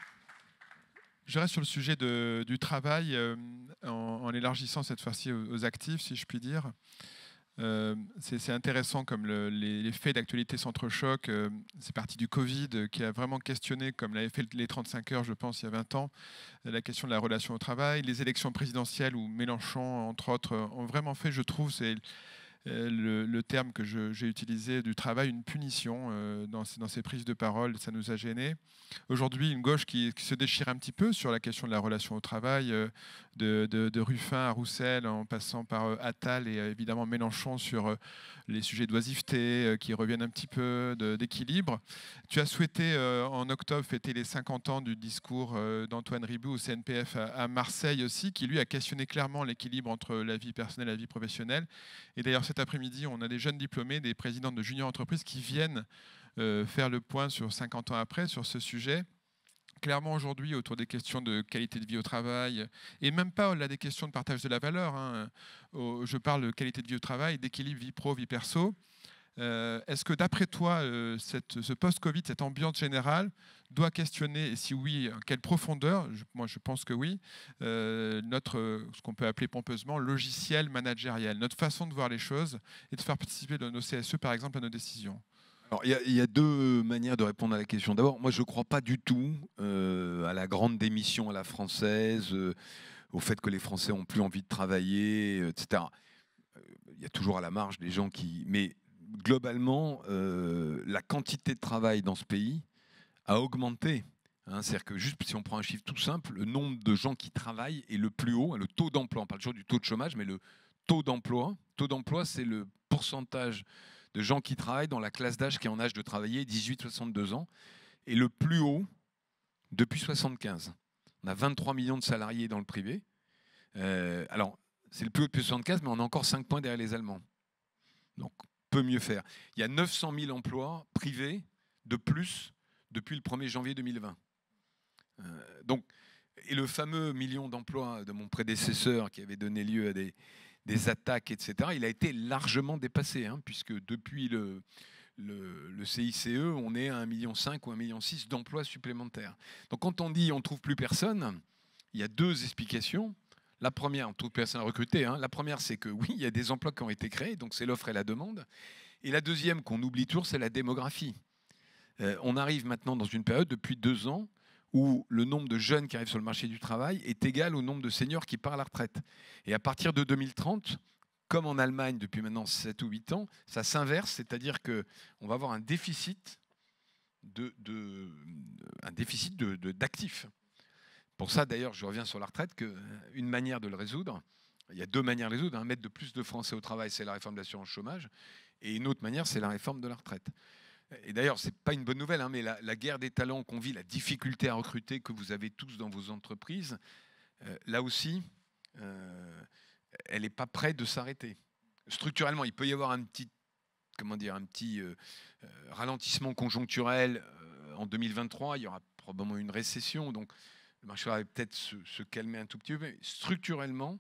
Je reste sur le sujet du travail, en élargissant cette fois-ci aux actifs, si je puis dire. C'est intéressant comme les faits d'actualité s'entrechoquent. C'est parti du Covid qui a vraiment questionné, comme l'avait fait les 35 heures, je pense, il y a 20 ans, la question de la relation au travail. Les élections présidentielles où Mélenchon, entre autres, ont vraiment fait, je trouve, c'est le terme que j'ai utilisé, du travail, une punition dans ses prises de parole. Ça nous a gênés. Aujourd'hui, une gauche qui se déchire un petit peu sur la question de la relation au travail, de Ruffin à Roussel, en passant par Attal et évidemment Mélenchon sur les sujets d'oisiveté qui reviennent un petit peu, d'équilibre. Tu as souhaité en octobre fêter les 50 ans du discours d'Antoine Ribou au CNPF à Marseille aussi, qui lui a questionné clairement l'équilibre entre la vie personnelle et la vie professionnelle. Et d'ailleurs cet après-midi, on a des jeunes diplômés, des présidents de junior entreprises qui viennent faire le point sur 50 ans après sur ce sujet. Clairement aujourd'hui autour des questions de qualité de vie au travail et même pas au-delà des questions de partage de la valeur, hein. Je parle de qualité de vie au travail, d'équilibre vie pro, vie perso. Est-ce que d'après toi, ce post-Covid, cette ambiance générale doit questionner, et si oui, quelle profondeur? Moi je pense que oui, ce qu'on peut appeler pompeusement logiciel managériel, notre façon de voir les choses et de faire participer de nos CSE par exemple à nos décisions. Alors, il y a deux manières de répondre à la question. D'abord, moi, je ne crois pas du tout à la grande démission à la française, au fait que les Français n'ont plus envie de travailler, etc. Il y a toujours à la marge des gens qui... Mais globalement, la quantité de travail dans ce pays a augmenté. Hein, c'est-à-dire que juste si on prend un chiffre tout simple, le nombre de gens qui travaillent est le plus haut, le taux d'emploi, on parle toujours du taux de chômage, mais le taux d'emploi, c'est le pourcentage de gens qui travaillent dans la classe d'âge qui est en âge de travailler, 18-62 ans, et le plus haut depuis 75. On a 23 millions de salariés dans le privé. Alors, c'est le plus haut depuis 75, mais on a encore 5 points derrière les Allemands. Donc, on peut mieux faire. Il y a 900 000 emplois privés de plus depuis le 1er janvier 2020. Donc, et le fameux million d'emplois de mon prédécesseur qui avait donné lieu à des attaques, etc., il a été largement dépassé, hein, puisque depuis le CICE, on est à 1,5 million ou 1,6 million d'emplois supplémentaires. Donc quand on dit on ne trouve plus personne, il y a deux explications. La première, on ne trouve personne à recruter. Hein. La première, c'est que oui, il y a des emplois qui ont été créés, donc c'est l'offre et la demande. Et la deuxième, qu'on oublie toujours, c'est la démographie. On arrive maintenant dans une période, depuis 2 ans, où le nombre de jeunes qui arrivent sur le marché du travail est égal au nombre de seniors qui partent à la retraite. Et à partir de 2030, comme en Allemagne depuis maintenant 7 ou 8 ans, ça s'inverse, c'est-à-dire qu'on va avoir un déficit un déficit d'actifs. Pour ça, d'ailleurs, je reviens sur la retraite, qu'une manière de le résoudre, il y a deux manières de le résoudre. Mettre de plus de Français au travail, c'est la réforme de l'assurance chômage. Et une autre manière, c'est la réforme de la retraite. Et d'ailleurs, ce n'est pas une bonne nouvelle, hein, mais la guerre des talents qu'on vit, la difficulté à recruter que vous avez tous dans vos entreprises, là aussi, elle n'est pas prête de s'arrêter. Structurellement, il peut y avoir un petit ralentissement conjoncturel en 2023. Il y aura probablement une récession, donc le marché va peut-être se calmer un tout petit peu. Mais structurellement,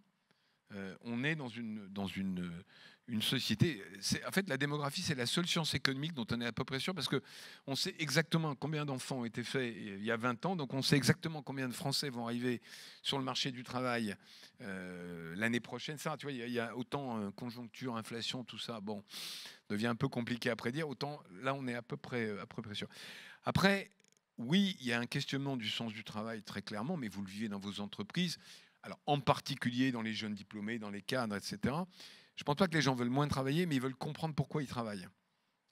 on est dans une société. En fait, la démographie, c'est la seule science économique dont on est à peu près sûr, parce qu'on sait exactement combien d'enfants ont été faits il y a 20 ans, donc on sait exactement combien de Français vont arriver sur le marché du travail l'année prochaine. Ça, tu vois, il y a autant conjoncture, inflation, tout ça, bon, devient un peu compliqué à prédire, autant là, on est à peu près sûr. Après, oui, il y a un questionnement du sens du travail, très clairement, mais vous le vivez dans vos entreprises, alors en particulier dans les jeunes diplômés, dans les cadres, etc. Je ne pense pas que les gens veulent moins travailler, mais ils veulent comprendre pourquoi ils travaillent.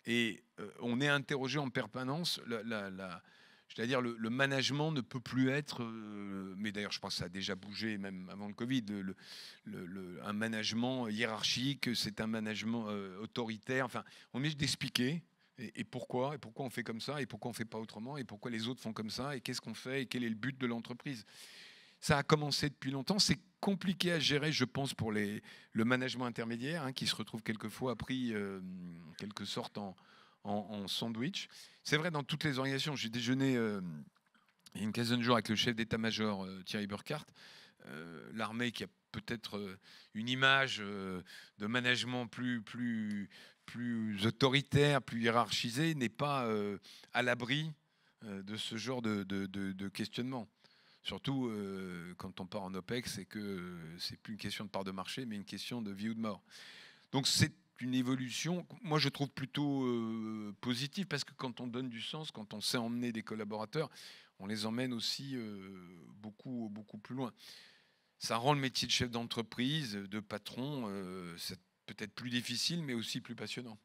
Et on est interrogé en permanence. Je veux dire, le management ne peut plus être, mais d'ailleurs je pense que ça a déjà bougé même avant le Covid, un management hiérarchique, c'est un management autoritaire. Enfin, on est d'expliquer et pourquoi on fait comme ça, et pourquoi on ne fait pas autrement, et pourquoi les autres font comme ça, et qu'est-ce qu'on fait, et quel est le but de l'entreprise. Ça a commencé depuis longtemps. C'est compliqué à gérer, je pense, pour le management intermédiaire, hein, qui se retrouve quelquefois pris, quelque sorte, en sandwich. C'est vrai dans toutes les organisations. J'ai déjeuné il y a une quinzaine de jours avec le chef d'état-major, Thierry Burkhardt. L'armée, qui a peut-être une image de management plus autoritaire, plus hiérarchisé, n'est pas à l'abri de ce genre de questionnement. Surtout quand on part en OPEX et que c'est plus une question de part de marché, mais une question de vie ou de mort. Donc c'est une évolution, moi je trouve plutôt positive, parce que quand on donne du sens, quand on sait emmener des collaborateurs, on les emmène aussi beaucoup plus loin. Ça rend le métier de chef d'entreprise, de patron, c'est peut-être plus difficile, mais aussi plus passionnant.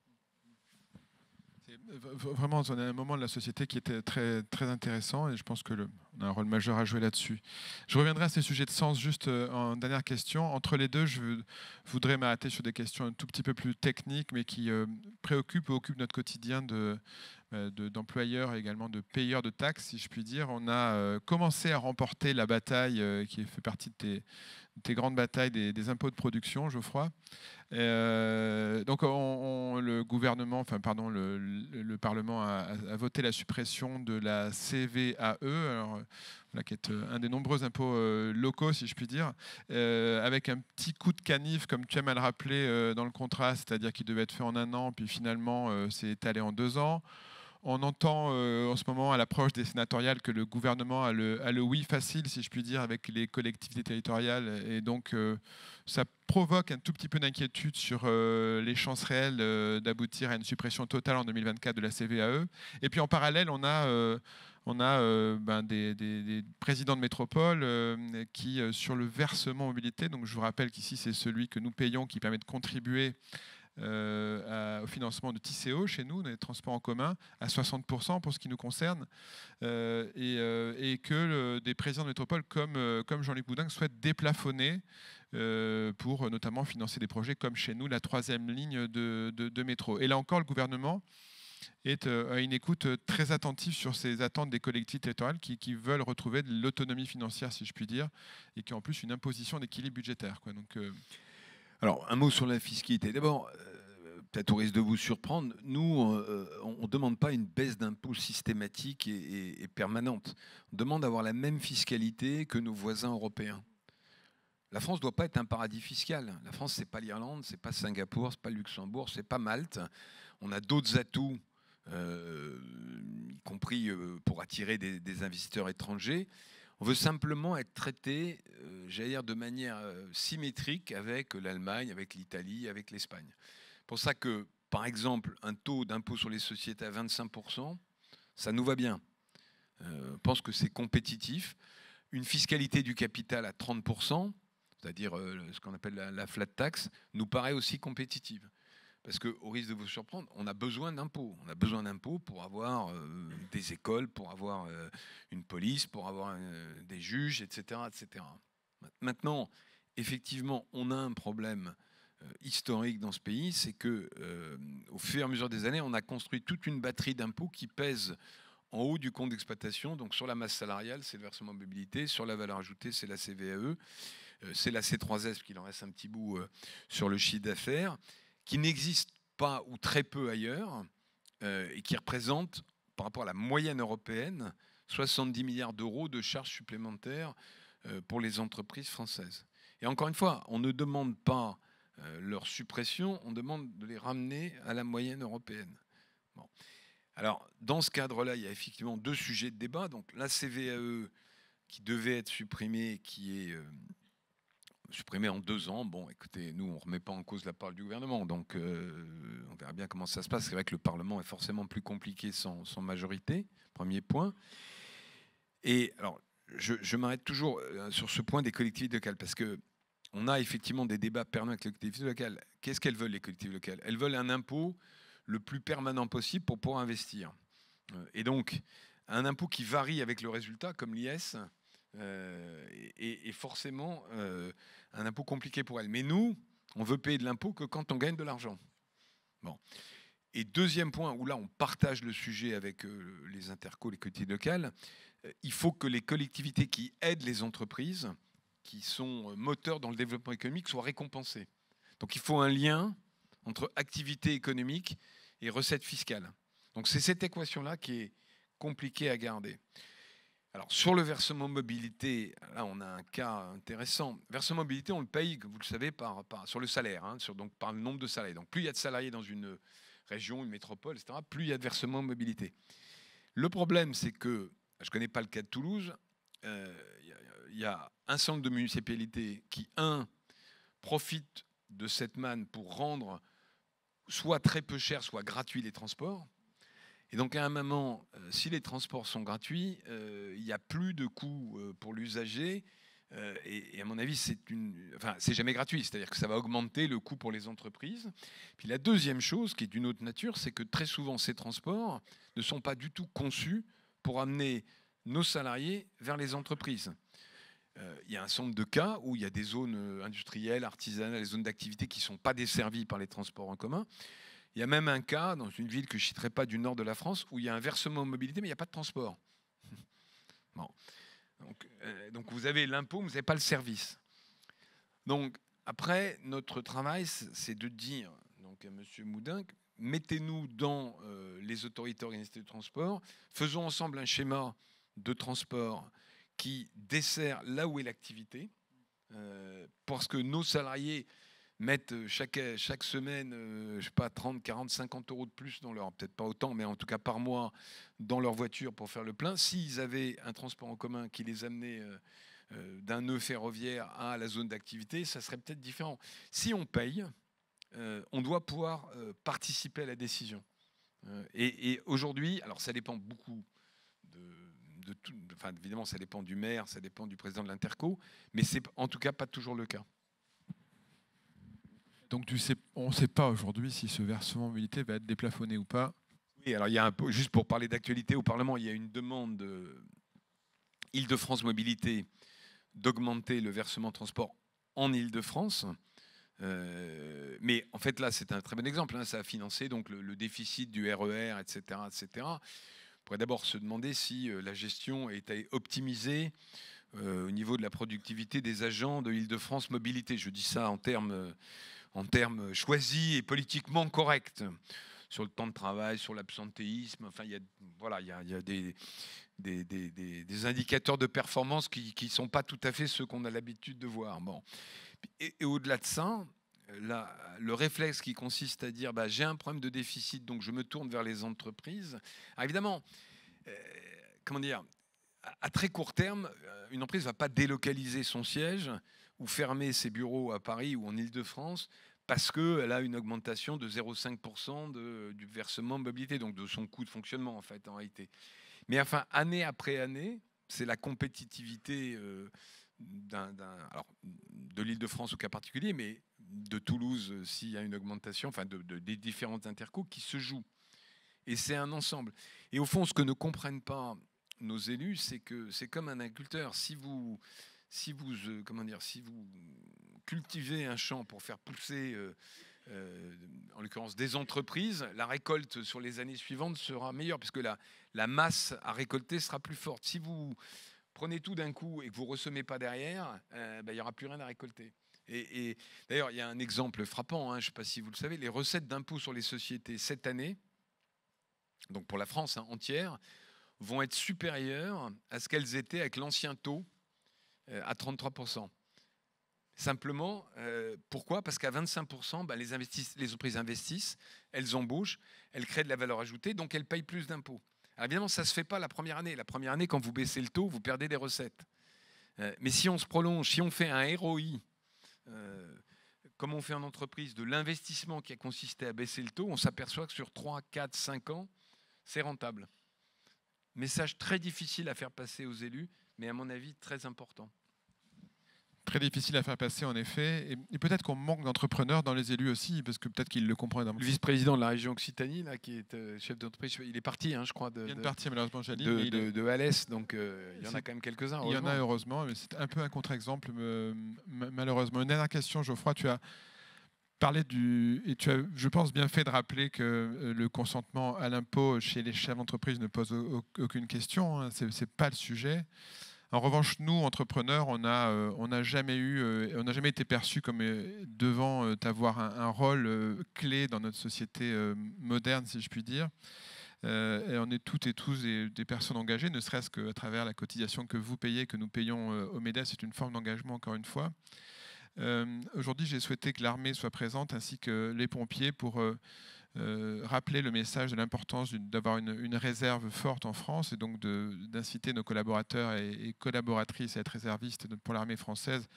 Vraiment, on a un moment de la société qui était très, très intéressant, et je pense qu'on a un rôle majeur à jouer là-dessus. Je reviendrai à ces sujets de sens juste en dernière question. Entre les deux, je voudrais m'arrêter sur des questions un tout petit peu plus techniques, mais qui préoccupent ou occupent notre quotidien d'employeurs et également de payeurs de taxes, si je puis dire. On a commencé à remporter la bataille qui fait partie de tes grandes batailles des impôts de production, Geoffroy. Donc le gouvernement, le Parlement a voté la suppression de la CVAE, alors, voilà, qui est un des nombreux impôts locaux, si je puis dire, avec un petit coup de canif, comme tu aimes à le rappeler, dans le contrat, c'est-à-dire qu'il devait être fait en 1 an, puis finalement c'est étalé en 2 ans. On entend en ce moment, à l'approche des sénatoriales, que le gouvernement a le oui facile, si je puis dire, avec les collectivités territoriales. Et donc, ça provoque un tout petit peu d'inquiétude sur les chances réelles d'aboutir à une suppression totale en 2024 de la CVAE. Et puis, en parallèle, on a des présidents de métropole qui, sur le versement mobilité, donc je vous rappelle qu'ici, c'est celui que nous payons qui permet de contribuer au financement de TICO chez nous, des transports en commun, à 60% pour ce qui nous concerne, et que des présidents de métropole comme Jean-Luc Boudin souhaitent déplafonner pour notamment financer des projets comme chez nous, la 3e ligne de métro. Et là encore, le gouvernement est à une écoute très attentive sur ces attentes des collectivités territoriales qui veulent retrouver de l'autonomie financière, si je puis dire, et qui ont en plus une imposition d'équilibre budgétaire, quoi. Donc, alors, un mot sur la fiscalité. D'abord, peut-être au risque de vous surprendre, nous, on ne demande pas une baisse d'impôts systématique et permanente. On demande d'avoir la même fiscalité que nos voisins européens. La France ne doit pas être un paradis fiscal. La France, ce n'est pas l'Irlande, ce n'est pas Singapour, ce n'est pas le Luxembourg, ce n'est pas Malte. On a d'autres atouts, y compris pour attirer des investisseurs étrangers. On veut simplement être traité, j'allais dire, de manière symétrique avec l'Allemagne, avec l'Italie, avec l'Espagne. C'est pour ça que, par exemple, un taux d'impôt sur les sociétés à 25%, ça nous va bien. On pense que c'est compétitif. Une fiscalité du capital à 30%, c'est-à-dire ce qu'on appelle la flat tax, nous paraît aussi compétitive. Parce qu'au risque de vous surprendre, on a besoin d'impôts. On a besoin d'impôts pour avoir des écoles, pour avoir une police, pour avoir des juges, etc., etc. Maintenant, effectivement, on a un problème historique dans ce pays, c'est que au fur et à mesure des années, on a construit toute une batterie d'impôts qui pèsent en haut du compte d'exploitation. Donc sur la masse salariale, c'est le versement mobilité, sur la valeur ajoutée, c'est la CVAE, c'est la C3S, parce qu'il en reste un petit bout sur le chiffre d'affaires, qui n'existe pas ou très peu ailleurs, et qui représente, par rapport à la moyenne européenne, 70 milliards d'euros de charges supplémentaires pour les entreprises françaises. Et encore une fois, on ne demande pas leur suppression, on demande de les ramener à la moyenne européenne. Bon. Alors, dans ce cadre-là, il y a effectivement deux sujets de débat. Donc, la CVAE qui devait être supprimée, qui est supprimée en 2 ans. Bon, écoutez, nous, on ne remet pas en cause la parole du gouvernement, donc on verra bien comment ça se passe. C'est vrai que le Parlement est forcément plus compliqué sans majorité, premier point. Et alors, je m'arrête toujours sur ce point des collectivités locales, parce qu'on a effectivement des débats permanents avec les collectivités locales. Qu'est-ce qu'elles veulent, les collectivités locales? Elles veulent un impôt le plus permanent possible pour pouvoir investir. Et donc, un impôt qui varie avec le résultat, comme l'IS, est forcément un impôt compliqué pour elles. Mais nous, on veut payer de l'impôt que quand on gagne de l'argent. Bon. Et deuxième point, où là, on partage le sujet avec les intercos, les collectivités locales, il faut que les collectivités qui aident les entreprises, qui sont moteurs dans le développement économique, soient récompensées. Donc il faut un lien entre activité économique et recettes fiscales. Donc c'est cette équation-là qui est compliquée à garder. Alors sur le versement mobilité, là on a un cas intéressant. Versement mobilité, on le paye, vous le savez, sur le salaire, hein, donc par le nombre de salariés. Donc plus il y a de salariés dans une région, une métropole, etc., plus il y a de versement mobilité. Le problème, c'est que, je ne connais pas le cas de Toulouse, il y a un certain nombre de municipalités qui, profitent de cette manne pour rendre soit très peu cher, soit gratuits les transports. Et donc à un moment, si les transports sont gratuits, il n'y a plus de coût pour l'usager. Et à mon avis, c'est jamais gratuit, c'est-à-dire que ça va augmenter le coût pour les entreprises. Puis la deuxième chose, qui est d'une autre nature, c'est que très souvent ces transports ne sont pas du tout conçus pour amener nos salariés vers les entreprises. Il y a un certain nombre de cas où il y a des zones industrielles, artisanales, des zones d'activité qui ne sont pas desservies par les transports en commun. Il y a même un cas dans une ville que je ne citerai pas du nord de la France où il y a un versement mobilité mais il n'y a pas de transport. Bon. Donc vous avez l'impôt mais vous n'avez pas le service. Donc après, notre travail, c'est de dire donc, à M. Moudin, mettez-nous dans les autorités organisées de transport, faisons ensemble un schéma de transport qui dessert là où est l'activité, parce que nos salariés mettent chaque semaine, je sais pas, 30, 40, 50 euros de plus dans leur, peut-être pas autant, mais en tout cas par mois, dans leur voiture pour faire le plein. S'ils avaient un transport en commun qui les amenait d'un nœud ferroviaire à la zone d'activité, ça serait peut-être différent. Si on paye, on doit pouvoir participer à la décision. Et aujourd'hui, alors ça dépend beaucoup de tout, enfin évidemment ça dépend du maire, ça dépend du président de l'Interco, mais c'est en tout cas pas toujours le cas. Donc on ne sait pas aujourd'hui si ce versement mobilité va être déplafonné ou pas. Oui, alors il y a juste pour parler d'actualité au Parlement, il y a une demande de Île-de-France Mobilité d'augmenter le versement transport en Île-de-France. Mais en fait là c'est un très bon exemple, hein, ça a financé donc le déficit du RER, etc., etc. On pourrait d'abord se demander si la gestion a été optimisée au niveau de la productivité des agents de Île-de-France Mobilité. Je dis ça en termes choisis et politiquement corrects, sur le temps de travail, sur l'absentéisme. Enfin, il y a des indicateurs de performance qui ne sont pas tout à fait ceux qu'on a l'habitude de voir. Bon. Et au-delà de ça, le réflexe qui consiste à dire j'ai un problème de déficit, donc je me tourne vers les entreprises. Alors évidemment, comment dire, à très court terme, une entreprise ne va pas délocaliser son siège ou fermer ses bureaux à Paris ou en Île-de-France parce qu'elle a une augmentation de 0,5% du versement mobilité, donc de son coût de fonctionnement en fait, en réalité. Mais enfin, année après année, c'est la compétitivité de l'Île-de-France au cas particulier, mais de Toulouse s'il y a une augmentation, enfin des différentes intercos qui se jouent. Et c'est un ensemble. Et au fond, ce que ne comprennent pas nos élus, c'est que c'est comme un agriculteur. Si vous cultivez un champ pour faire pousser, en l'occurrence des entreprises, la récolte sur les années suivantes sera meilleure, puisque la masse à récolter sera plus forte. Si vous prenez tout d'un coup et que vous ne ressemez pas derrière, il n'y aura plus rien à récolter. Et d'ailleurs, il y a un exemple frappant, hein, je ne sais pas si vous le savez, les recettes d'impôt sur les sociétés cette année, donc pour la France entière, vont être supérieures à ce qu'elles étaient avec l'ancien taux à 33%. Simplement, pourquoi ? Parce qu'à 25%, les entreprises investissent, elles embauchent, elles créent de la valeur ajoutée, donc elles payent plus d'impôts. Alors évidemment, ça ne se fait pas la première année. La première année, quand vous baissez le taux, vous perdez des recettes. Mais si on se prolonge, si on fait un ROI, comme on fait en entreprise, de l'investissement qui a consisté à baisser le taux, on s'aperçoit que sur 3, 4, 5 ans, c'est rentable. Message très difficile à faire passer aux élus, mais à mon avis très important. Très difficile à faire passer en effet, et peut-être qu'on manque d'entrepreneurs dans les élus aussi, parce que peut-être qu'ils le comprennent. Le vice-président de la région Occitanie, là, qui est chef d'entreprise, il est parti, hein, je crois, il vient de partir malheureusement, de Alès, donc il y en a quand même quelques-uns. Il y en a heureusement, mais c'est un peu un contre-exemple malheureusement. Une dernière question, Geoffroy, tu as parlé et tu as, je pense, bien fait de rappeler que le consentement à l'impôt chez les chefs d'entreprise ne pose aucune question, hein, c'est pas le sujet. En revanche, nous, entrepreneurs, on n'a jamais été perçus comme devant avoir un rôle clé dans notre société moderne, si je puis dire. Et on est toutes et tous des personnes engagées, ne serait-ce qu'à travers la cotisation que vous payez, que nous payons au MEDEF. C'est une forme d'engagement, encore une fois. Aujourd'hui, j'ai souhaité que l'armée soit présente, ainsi que les pompiers, pour rappeler le message de l'importance d'avoir une réserve forte en France, et donc d'inciter nos collaborateurs et collaboratrices à être réservistes pour l'armée française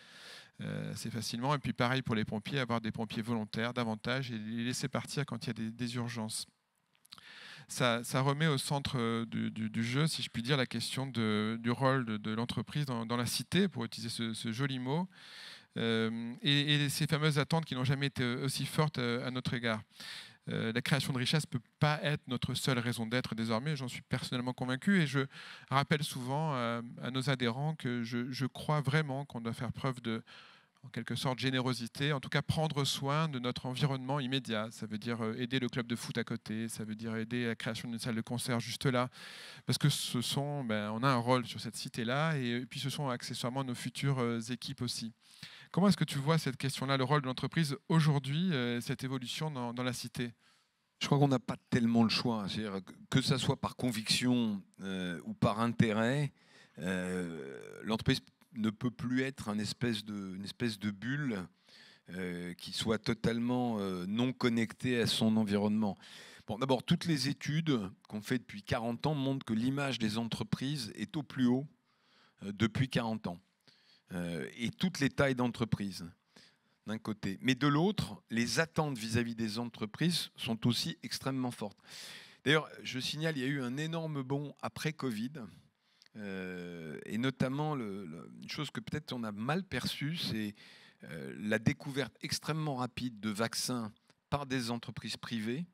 assez facilement. Et puis pareil pour les pompiers, avoir des pompiers volontaires davantage et les laisser partir quand il y a des urgences. Ça remet au centre du jeu, si je puis dire, la question du rôle de l'entreprise dans la cité, pour utiliser ce joli mot, et ces fameuses attentes qui n'ont jamais été aussi fortes à notre égard. La création de richesse ne peut pas être notre seule raison d'être désormais, j'en suis personnellement convaincu, et je rappelle souvent à nos adhérents que je crois vraiment qu'on doit faire preuve en quelque sorte, générosité, en tout cas prendre soin de notre environnement immédiat. Ça veut dire aider le club de foot à côté, ça veut dire aider à la création d'une salle de concert juste là, parce que on a un rôle sur cette cité-là, et puis ce sont accessoirement nos futures équipes aussi. Comment est-ce que tu vois cette question-là, le rôle de l'entreprise aujourd'hui, cette évolution dans la cité ? Je crois qu'on n'a pas tellement le choix. C'est-à-dire que ça soit par conviction ou par intérêt, l'entreprise ne peut plus être une espèce de bulle qui soit totalement non connectée à son environnement. Bon, d'abord, toutes les études qu'on fait depuis 40 ans montrent que l'image des entreprises est au plus haut depuis 40 ans. Et toutes les tailles d'entreprises, d'un côté. Mais de l'autre, les attentes vis-à-vis des entreprises sont aussi extrêmement fortes. D'ailleurs, je signale, il y a eu un énorme bond après Covid, et notamment une chose que peut-être on a mal perçue, c'est la découverte extrêmement rapide de vaccins par des entreprises privées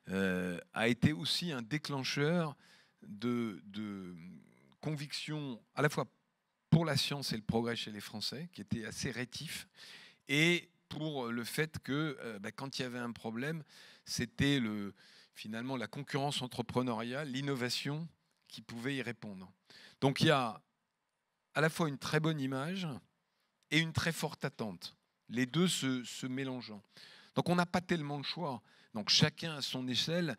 a été aussi un déclencheur de conviction à la fois pour la science et le progrès chez les Français, qui étaient assez rétifs, et pour le fait que quand il y avait un problème, c'était finalement la concurrence entrepreneuriale, l'innovation qui pouvait y répondre. Donc il y a à la fois une très bonne image et une très forte attente, les deux se mélangeant. Donc on n'a pas tellement le choix. Donc chacun à son échelle.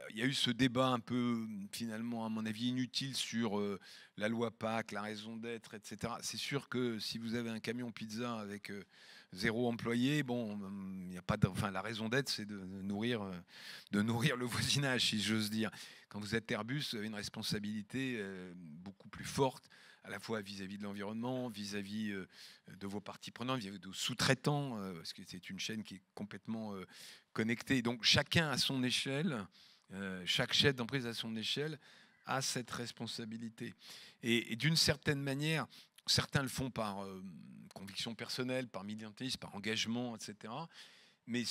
Il y a eu ce débat un peu, finalement, à mon avis, inutile sur la loi PAC, la raison d'être, etc. C'est sûr que si vous avez un camion pizza avec 0 employé, bon, il y a pas la raison d'être, c'est de nourrir le voisinage, si j'ose dire. Quand vous êtes Airbus, vous avez une responsabilité beaucoup plus forte, à la fois vis-à-vis de l'environnement, vis-à-vis de vos parties prenantes, vis-à-vis de vos sous-traitants, parce que c'est une chaîne qui est complètement connectée. Donc chacun à son échelle, chaque chef d'entreprise à son échelle a cette responsabilité. Et d'une certaine manière, certains le font par conviction personnelle, par militantisme, par engagement, etc. Mais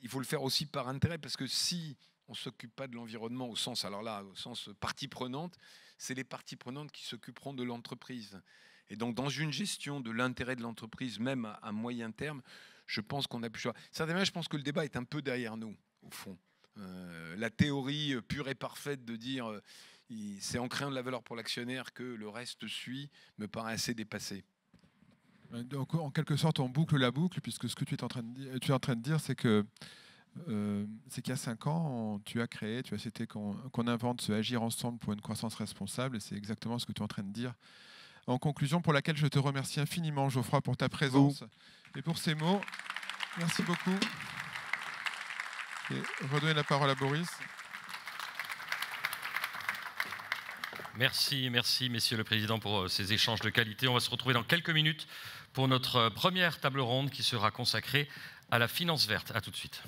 il faut le faire aussi par intérêt, parce que si on ne s'occupe pas de l'environnement au sens partie prenante, c'est les parties prenantes qui s'occuperont de l'entreprise. Et donc, dans une gestion de l'intérêt de l'entreprise, même à moyen terme, je pense qu'on a plus choix. Certainement, je pense que le débat est un peu derrière nous, au fond. La théorie pure et parfaite de dire c'est en créant de la valeur pour l'actionnaire que le reste suit me paraît assez dépassée. Donc, en quelque sorte, on boucle la boucle, puisque ce que tu es en train de dire, c'est que c'est qu'il y a 5 ans, tu as cité qu'on invente ce Agir ensemble pour une croissance responsable, et c'est exactement ce que tu es en train de dire. En conclusion, pour laquelle je te remercie infiniment, Geoffroy, pour ta présence et pour ces mots. Merci beaucoup. Et redonner la parole à Boris. Merci, Messieurs le Président, pour ces échanges de qualité. On va se retrouver dans quelques minutes pour notre première table ronde qui sera consacrée à la finance verte. À tout de suite.